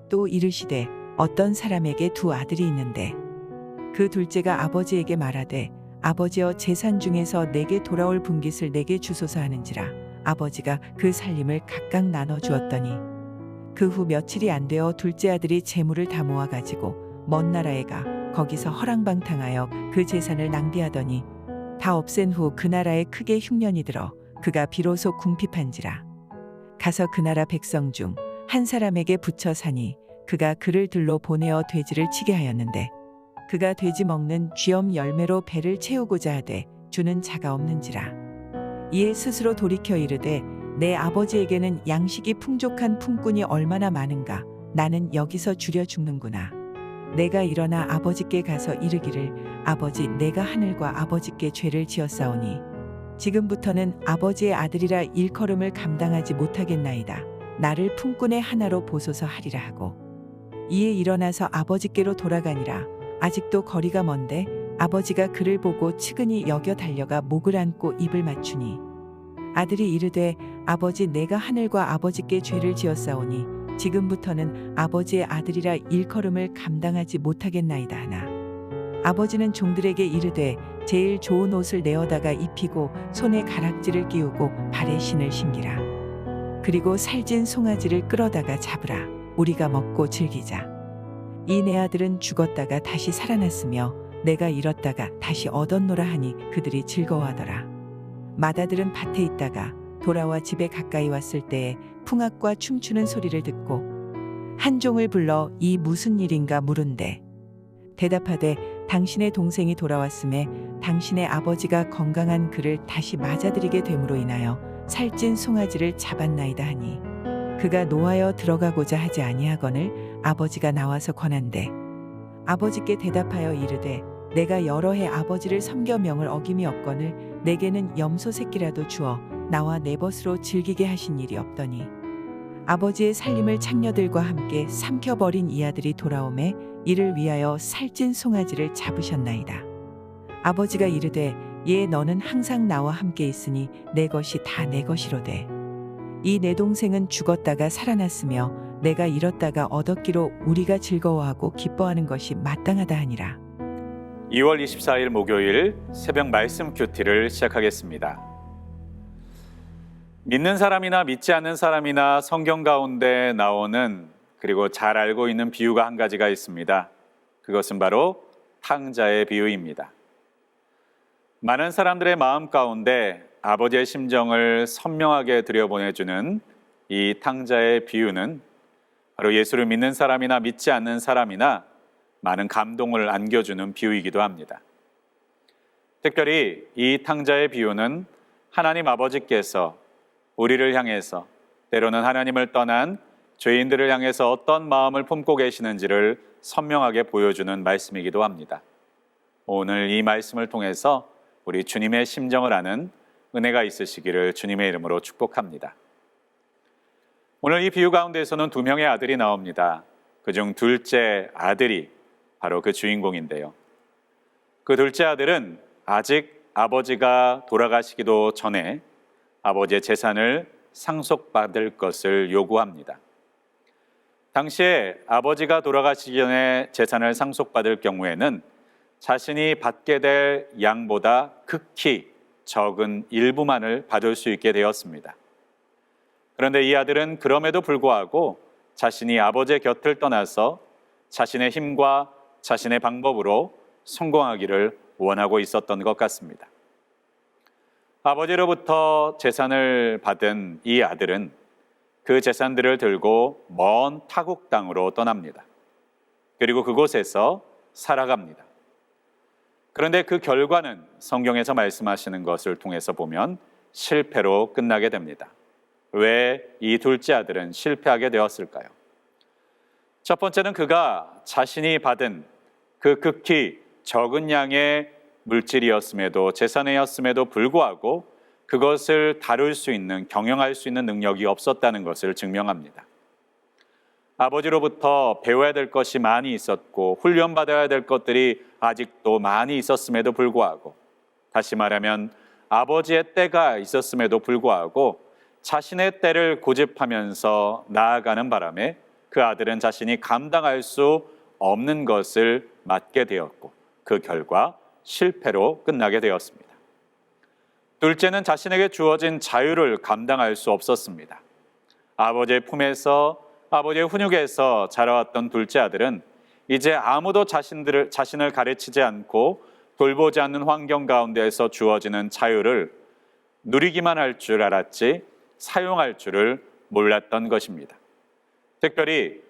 또 이르시되 어떤 사람에게 두 아들이 있는데 그 둘째가 아버지에게 말하되 아버지여 재산 중에서 내게 돌아올 분깃을 내게 주소서 하는지라 아버지가 그 살림을 각각 나눠 주었더니 그 후 며칠이 안 되어 둘째 아들이 재물을 다 모아 가지고 먼 나라에 가 거기서 허랑방탕하여 그 재산을 낭비하더니 다 없앤 후 그 나라에 크게 흉년이 들어 그가 비로소 궁핍한지라 가서 그 나라 백성 중 한 사람에게 붙여 사니 그가 그를 들로 보내어 돼지를 치게 하였는데 그가 돼지 먹는 쥐엄 열매로 배를 채우고자 하되 주는 자가 없는지라 이에 스스로 돌이켜 이르되 내 아버지에게는 양식이 풍족한 품꾼이 얼마나 많은가 나는 여기서 줄여 죽는구나 내가 일어나 아버지께 가서 이르기를 아버지 내가 하늘과 아버지께 죄를 지었사오니 지금부터는 아버지의 아들이라 일컬음을 감당하지 못하겠나이다 나를 품꾼의 하나로 보소서 하리라 하고 이에 일어나서 아버지께로 돌아가니라 아직도 거리가 먼데 아버지가 그를 보고 측은히 여겨 달려가 목을 안고 입을 맞추니 아들이 이르되 아버지 내가 하늘과 아버지께 죄를 지었사오니 지금부터는 아버지의 아들이라 일컬음을 감당하지 못하겠나이다 하나 아버지는 종들에게 이르되 제일 좋은 옷을 내어다가 입히고 손에 가락지를 끼우고 발에 신을 신기라 그리고 살찐 송아지를 끌어다가 잡으라 우리가 먹고 즐기자 이 내 아들은 죽었다가 다시 살아났으며 내가 잃었다가 다시 얻었노라 하니 그들이 즐거워하더라 맏아들은 밭에 있다가 돌아와 집에 가까이 왔을 때에 풍악과 춤추는 소리를 듣고 한 종을 불러 이 무슨 일인가 물은데 대답하되 당신의 동생이 돌아왔음에 당신의 아버지가 건강한 그를 다시 맞아들이게 됨으로 인하여 살찐 송아지를 잡았나이다 하니 그가 노하여 들어가고자 하지 아니하거늘 아버지가 나와서 권한대 아버지께 대답하여 이르되 내가 여러 해 아버지를 섬겨 명을 어김이 없거늘 내게는 염소 새끼라도 주어 나와 내 벗으로 즐기게 하신 일이 없더니 아버지의 살림을 창녀들과 함께 삼켜버린 이 아들이 돌아오매 이를 위하여 살찐 송아지를 잡으셨나이다. 아버지가 이르되 예 너는 항상 나와 함께 있으니 내 것이 다 내 것이로되 이 내 동생은 죽었다가 살아났으며 내가 잃었다가 얻었기로 우리가 즐거워하고 기뻐하는 것이 마땅하다 하니라. 2월 24일 목요일 새벽 말씀 큐티를 시작하겠습니다. 믿는 사람이나 믿지 않는 사람이나 성경 가운데 나오는 그리고 잘 알고 있는 비유가 한 가지가 있습니다. 그것은 바로 탕자의 비유입니다. 많은 사람들의 마음 가운데 아버지의 심정을 선명하게 들여보내주는 이 탕자의 비유는 바로 예수를 믿는 사람이나 믿지 않는 사람이나 많은 감동을 안겨주는 비유이기도 합니다. 특별히 이 탕자의 비유는 하나님 아버지께서 우리를 향해서 때로는 하나님을 떠난 죄인들을 향해서 어떤 마음을 품고 계시는지를 선명하게 보여주는 말씀이기도 합니다. 오늘 이 말씀을 통해서 우리 주님의 심정을 아는 은혜가 있으시기를 주님의 이름으로 축복합니다. 오늘 이 비유 가운데에서는 두 명의 아들이 나옵니다. 그중 둘째 아들이 바로 그 주인공인데요. 그 둘째 아들은 아직 아버지가 돌아가시기도 전에 아버지의 재산을 상속받을 것을 요구합니다. 당시에 아버지가 돌아가시기 전에 재산을 상속받을 경우에는 자신이 받게 될 양보다 극히 적은 일부만을 받을 수 있게 되었습니다. 그런데 이 아들은 그럼에도 불구하고 자신이 아버지의 곁을 떠나서 자신의 힘과 자신의 방법으로 성공하기를 원하고 있었던 것 같습니다. 아버지로부터 재산을 받은 이 아들은 그 재산들을 들고 먼 타국 땅으로 떠납니다. 그리고 그곳에서 살아갑니다. 그런데 그 결과는 성경에서 말씀하시는 것을 통해서 보면 실패로 끝나게 됩니다. 왜 이 둘째 아들은 실패하게 되었을까요? 첫 번째는 그가 자신이 받은 그 극히 적은 양의 물질이었음에도 재산이었음에도 불구하고 그것을 다룰 수 있는, 경영할 수 있는 능력이 없었다는 것을 증명합니다. 아버지로부터 배워야 될 것이 많이 있었고 훈련받아야 될 것들이 아직도 많이 있었음에도 불구하고, 다시 말하면 아버지의 때가 있었음에도 불구하고 자신의 때를 고집하면서 나아가는 바람에 그 아들은 자신이 감당할 수 없는 것을 맡게 되었고 그 결과 실패로 끝나게 되었습니다. 둘째는 자신에게 주어진 자유를 감당할 수 없었습니다. 아버지의 품에서, 아버지의 훈육에서 자라왔던 둘째 아들은 이제 아무도 자신을 가르치지 않고 돌보지 않는 환경 가운데에서 주어지는 자유를 누리기만 할 줄 알았지 사용할 줄을 몰랐던 것입니다. 특별히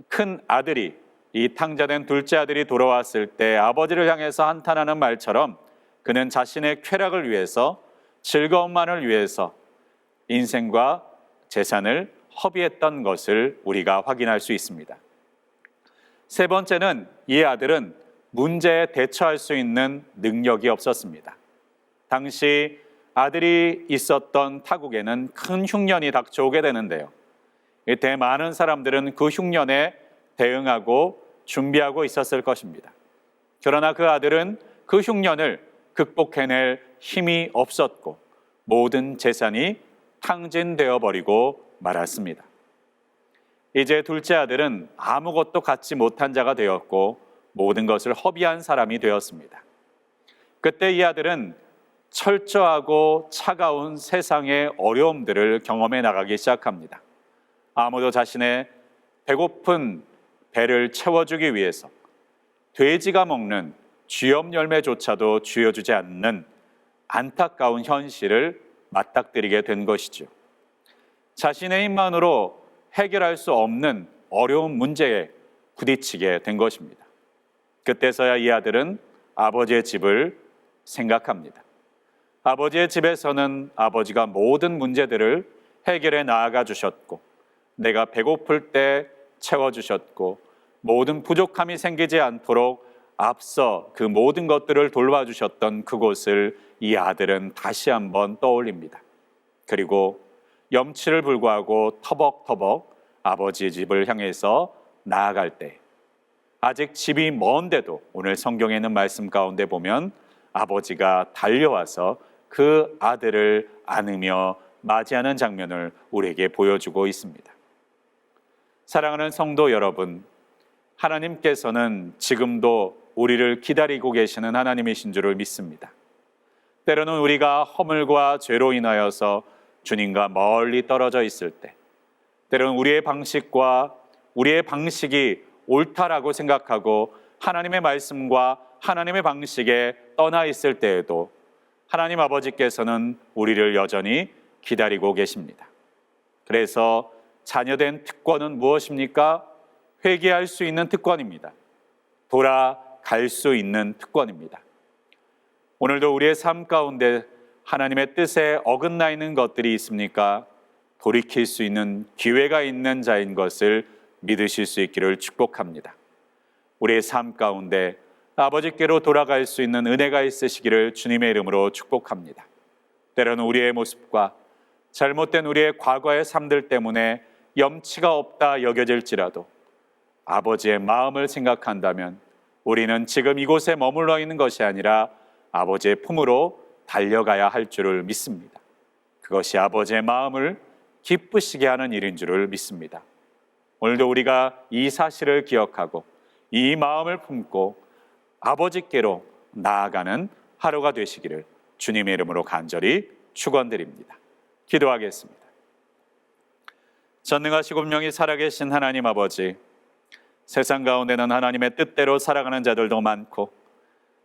큰 아들이, 이 탕자된 둘째 아들이 돌아왔을 때 아버지를 향해서 한탄하는 말처럼 그는 자신의 쾌락을 위해서, 즐거움만을 위해서 인생과 재산을 허비했던 것을 우리가 확인할 수 있습니다. 세 번째는 이 아들은 문제에 대처할 수 있는 능력이 없었습니다. 당시 아들이 있었던 타국에는 큰 흉년이 닥쳐오게 되는데요. 이때 많은 사람들은 그 흉년에 대응하고 준비하고 있었을 것입니다. 그러나 그 아들은 그 흉년을 극복해낼 힘이 없었고 모든 재산이 탕진되어 버리고 말았습니다. 이제 둘째 아들은 아무것도 갖지 못한 자가 되었고 모든 것을 허비한 사람이 되었습니다. 그때 이 아들은 철저하고 차가운 세상의 어려움들을 경험해 나가기 시작합니다. 아무도 자신의 배고픈 배를 채워주기 위해서 돼지가 먹는 쥐염 열매조차도 쥐어주지 않는 안타까운 현실을 맞닥뜨리게 된 것이죠. 자신의 힘만으로 해결할 수 없는 어려운 문제에 부딪히게 된 것입니다. 그때서야 이 아들은 아버지의 집을 생각합니다. 아버지의 집에서는 아버지가 모든 문제들을 해결해 나아가 주셨고 내가 배고플 때 채워주셨고 모든 부족함이 생기지 않도록 앞서 그 모든 것들을 돌봐주셨던 그곳을 이 아들은 다시 한번 떠올립니다. 그리고 염치를 불구하고 터벅터벅 아버지의 집을 향해서 나아갈 때 아직 집이 먼데도 오늘 성경에 있는 말씀 가운데 보면 아버지가 달려와서 그 아들을 안으며 맞이하는 장면을 우리에게 보여주고 있습니다. 사랑하는 성도 여러분, 하나님께서는 지금도 우리를 기다리고 계시는 하나님이신 줄을 믿습니다. 때로는 우리가 허물과 죄로 인하여서 주님과 멀리 떨어져 있을 때, 때로는 우리의 방식과 우리의 방식이 옳다라고 생각하고 하나님의 말씀과 하나님의 방식에 떠나 있을 때에도 하나님 아버지께서는 우리를 여전히 기다리고 계십니다. 그래서 자녀된 특권은 무엇입니까? 회개할 수 있는 특권입니다. 돌아갈 수 있는 특권입니다. 오늘도 우리의 삶 가운데 하나님의 뜻에 어긋나 있는 것들이 있습니까? 돌이킬 수 있는 기회가 있는 자인 것을 믿으실 수 있기를 축복합니다. 우리의 삶 가운데 아버지께로 돌아갈 수 있는 은혜가 있으시기를 주님의 이름으로 축복합니다. 때로는 우리의 모습과 잘못된 우리의 과거의 삶들 때문에 염치가 없다 여겨질지라도 아버지의 마음을 생각한다면 우리는 지금 이곳에 머물러 있는 것이 아니라 아버지의 품으로 달려가야 할 줄을 믿습니다. 그것이 아버지의 마음을 기쁘시게 하는 일인 줄을 믿습니다. 오늘도 우리가 이 사실을 기억하고 이 마음을 품고 아버지께로 나아가는 하루가 되시기를 주님의 이름으로 간절히 축원드립니다. 기도하겠습니다. 전능하시고 분명히 살아계신 하나님 아버지, 세상 가운데는 하나님의 뜻대로 살아가는 자들도 많고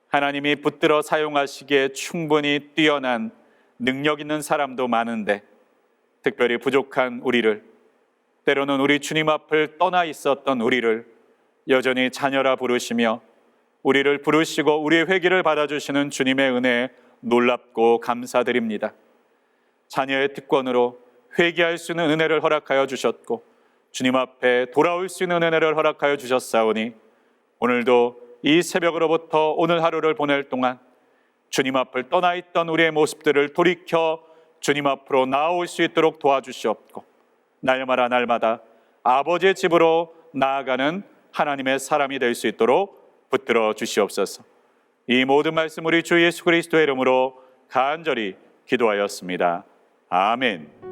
하나님이 붙들어 사용하시기에 충분히 뛰어난 능력 있는 사람도 많은데 특별히 부족한 우리를, 때로는 우리 주님 앞을 떠나 있었던 우리를 여전히 자녀라 부르시며 우리를 부르시고 우리의 회개를 받아주시는 주님의 은혜에 놀랍고 감사드립니다. 자녀의 특권으로 회개할 수 있는 은혜를 허락하여 주셨고 주님 앞에 돌아올 수 있는 은혜를 허락하여 주셨사오니 오늘도 이 새벽으로부터 오늘 하루를 보낼 동안 주님 앞을 떠나 있던 우리의 모습들을 돌이켜 주님 앞으로 나아올 수 있도록 도와주시옵고 날마다 아버지의 집으로 나아가는 하나님의 사람이 될 수 있도록 붙들어 주시옵소서. 이 모든 말씀 우리 주 예수 그리스도의 이름으로 간절히 기도하였습니다. 아멘.